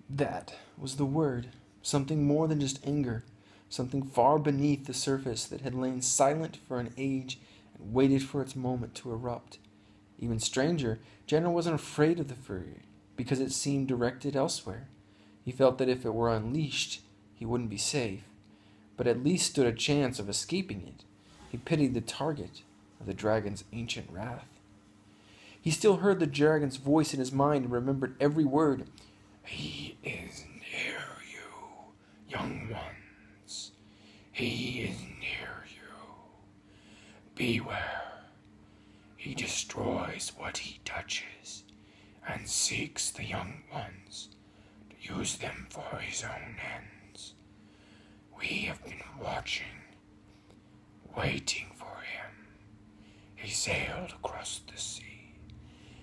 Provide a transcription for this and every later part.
That was the word. Something more than just anger. Something far beneath the surface that had lain silent for an age and waited for its moment to erupt. Even stranger, Jenner wasn't afraid of the fury because it seemed directed elsewhere. He felt that if it were unleashed, he wouldn't be safe, but at least stood a chance of escaping it. He pitied the target of the dragon's ancient wrath. He still heard the dragon's voice in his mind and remembered every word. "He is near you, young ones. He is near you. Beware. He destroys what he touches and seeks the young ones to use them for his own ends. We have been watching, waiting for him. He sailed across the sea,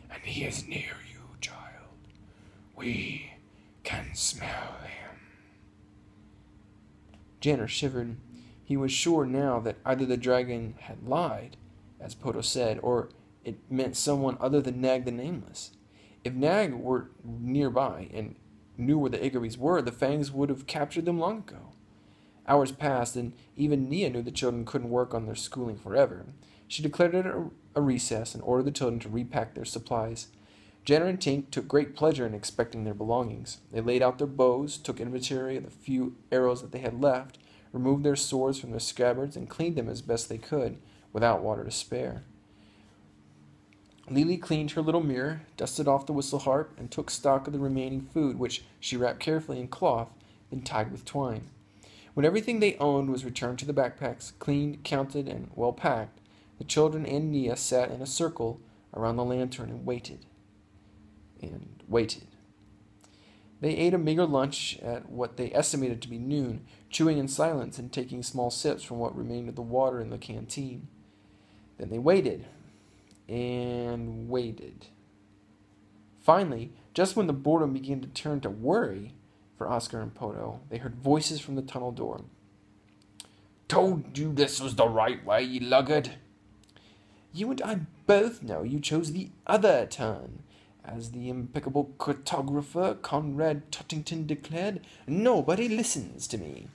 and he is near you, child. We can smell him." Janner shivered. He was sure now that either the dragon had lied, as Poto said, or it meant someone other than Nag the Nameless. If Nag were nearby and knew where the Igibys were, the Fangs would have captured them long ago. Hours passed, and even Nia knew the children couldn't work on their schooling forever. She declared it a recess and ordered the children to repack their supplies. Jenner and Tink took great pleasure in inspecting their belongings. They laid out their bows, took inventory of the few arrows that they had left, removed their swords from their scabbards, and cleaned them as best they could, without water to spare. Lily cleaned her little mirror, dusted off the whistle harp, and took stock of the remaining food, which she wrapped carefully in cloth, then tied with twine. When everything they owned was returned to the backpacks, cleaned, counted, and well packed, the children and Nia sat in a circle around the lantern and waited. They ate a meager lunch at what they estimated to be noon, chewing in silence and taking small sips from what remained of the water in the canteen. Then they waited and waited. Finally, just when the boredom began to turn to worry for Oscar and Poto, they heard voices from the tunnel door. "Told you this was the right way, you luggard." "You and I both know you chose the other turn. As the impeccable cartographer Conrad Tottington declared, nobody listens to me."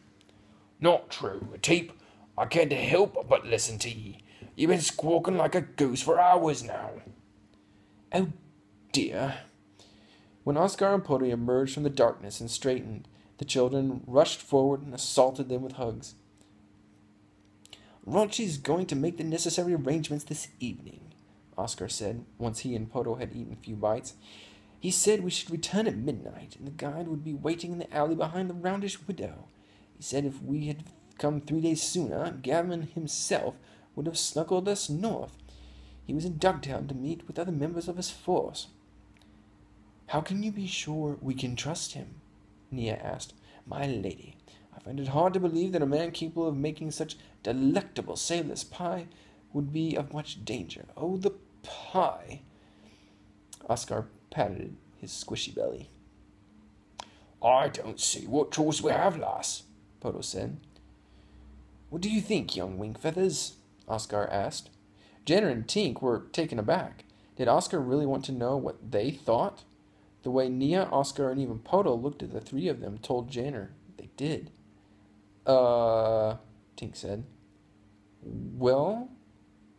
"Not true, Teep. I can't help but listen to ye. You've been squawking like a goose for hours now." "Oh, dear." When Oscar and Poto emerged from the darkness and straightened, the children rushed forward and assaulted them with hugs. "Ronchi's going to make the necessary arrangements this evening," Oscar said, once he and Poto had eaten a few bites. "He said we should return at midnight, and the guide would be waiting in the alley behind the roundish widow. He said if we had come 3 days sooner, Gavin himself would have snuggled us north. He was in Dugtown to meet with other members of his force." "How can you be sure we can trust him?" Nia asked. "My lady, I find it hard to believe that a man capable of making such delectable sailor's pie would be of much danger. Oh, the pie!" Oscar patted his squishy belly. "I don't see what choice we have, lass," Poto said. "What do you think, young Wingfeathers?" Oscar asked. Jenner and Tink were taken aback. Did Oscar really want to know what they thought? The way Nia, Oscar, and even Poto looked at the three of them told Jenner they did. Tink said. "Well?"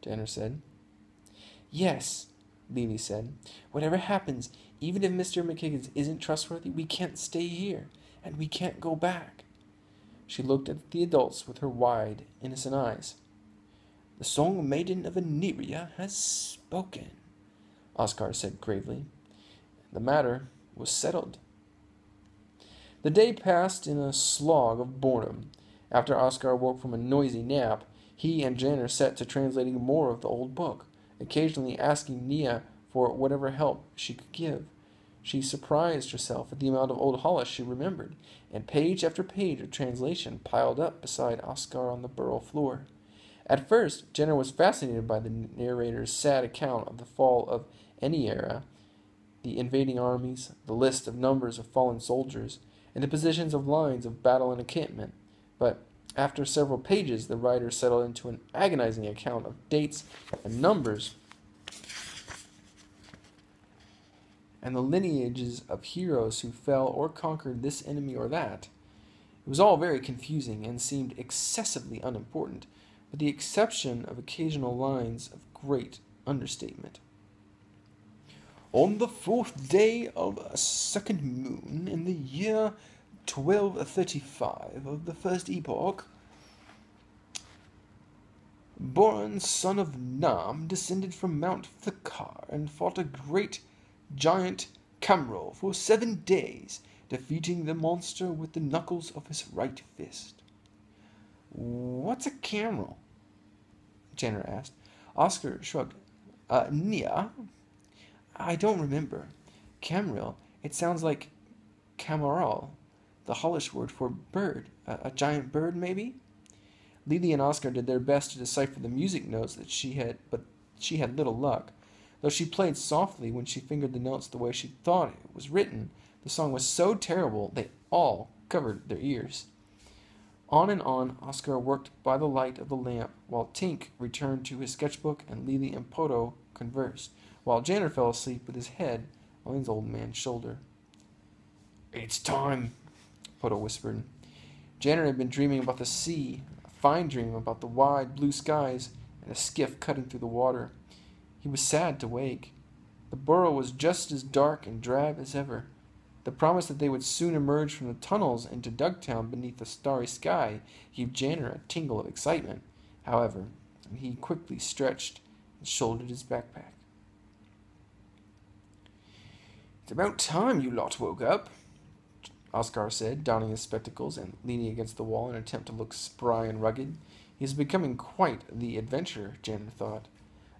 Jenner said. "Yes," Lily said. "Whatever happens, even if Mr. McHiggins isn't trustworthy, we can't stay here, and we can't go back." She looked at the adults with her wide, innocent eyes. "The Song Maiden of Aneria has spoken," Oscar said gravely. The matter was settled. The day passed in a slog of boredom. After Oscar woke from a noisy nap, he and Jenner set to translating more of the old book, occasionally asking Nia for whatever help she could give. She surprised herself at the amount of Old Hollish she remembered, and page after page of translation piled up beside Oscar on the burrow floor. At first, Jenner was fascinated by the narrator's sad account of the fall of any era, the invading armies, the list of numbers of fallen soldiers, and the positions of lines of battle and encampment. But after several pages, the writer settled into an agonizing account of dates and numbers and the lineages of heroes who fell or conquered this enemy or that. It was all very confusing and seemed excessively unimportant, with the exception of occasional lines of great understatement. On the 4th day of a second moon in the year 1235 of the first epoch, Boran, son of Nam, descended from Mount Thakar and fought a great giant Camrol for 7 days, defeating the monster with the knuckles of his right fist. What's a Camrol? Janner asked. Oscar shrugged. Nia? I don't remember. Camril, it sounds like Camaral, the Hollish word for bird. A giant bird, maybe? Lily and Oscar did their best to decipher the music notes but she had little luck. Though she played softly when she fingered the notes the way she thought it was written, the song was so terrible they all covered their ears. On and on Oscar worked by the light of the lamp, while Tink returned to his sketchbook and Lily and Poto conversed, while Janner fell asleep with his head on his old man's shoulder. "It's time," Poto whispered. Janner had been dreaming about the sea, a fine dream about the wide blue skies and a skiff cutting through the water. He was sad to wake. The burrow was just as dark and drab as ever. The promise that they would soon emerge from the tunnels into Dugtown beneath a starry sky gave Janner a tingle of excitement. However, he quickly stretched and shouldered his backpack. "It's about time you lot woke up," Oscar said, donning his spectacles and leaning against the wall in an attempt to look spry and rugged. He was becoming quite the adventurer, Janner thought.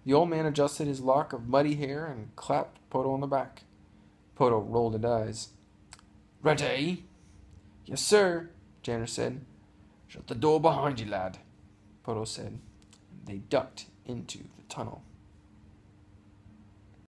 The old man adjusted his lock of muddy hair and clapped Poto on the back. Poto rolled his eyes. "Ready?" "Yes, sir," Janner said. "Shut the door behind you, lad," Poto said. They ducked into the tunnel.